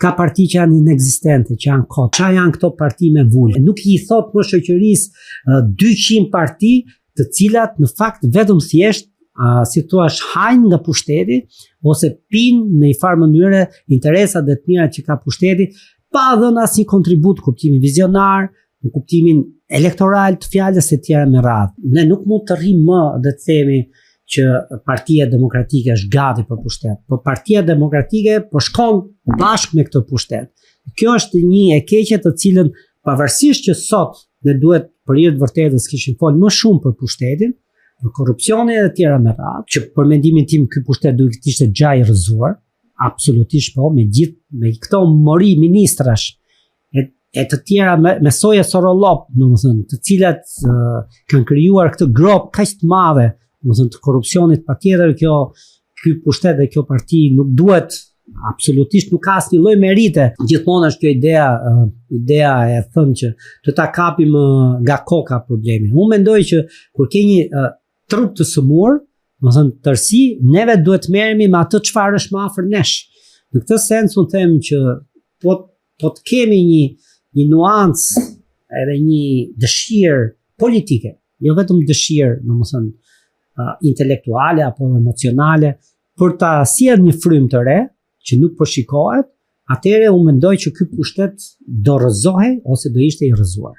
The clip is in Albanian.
Ka parti që janë inekzistente, që janë kot. Qa janë këto parti me vullë? Nuk i thot më shoqërisë 200 parti të cilat në fakt vetëm thjesht si thua hajnë nga pushteti ose pinë në një farë mënyre interesat dhe të mira që ka pushteti pa dhënë asnjë kontribut kuptimin vizionar, në kuptimin elektoral të fjalës e tjera me radhë. Ne nuk mund të rrim më dhe të themi që Partia Demokratike është gati për pushtet, por Partia Demokratike po shkon bashkë me këtë pushtet. Kjo është një e keqe të cilën pavarësisht që sot ne duhet për hir të vërtetës kishim folë më shumë për pushtetin, për korrupsionin e tjera me radhë, që për mendimin tim ky pushtet duhet të ishte gjaj i rrëzuar, absolutisht po, me këto mori ministrash e të tjera me soje sorolop, domethënë, të cilat kanë krijuar këtë grop kaq të madhe, domethënë të korrupsionit, patjetër ky pushtet dhe kjo parti nuk duhet, absolutisht nuk ka asnjë lloj merite. Gjithmonë është kjo ideja e thënë që të ta kapim nga koka problemin. Unë mendoj që kur ke një trup të sëmur, domethënë tërsi, neve duhet merremi me atë çfarë është më afër nesh. Në këtë sens unë them që po të kemi një nuancë edhe një dëshirë politike, jo vetëm dëshirë, domethënë intelektuale apo emocionale, për ta sjellë një frymë të re që nuk po shikohet, atëherë unë mendoj që ky pushtet do rrëzohej ose do ishte i rrëzuar.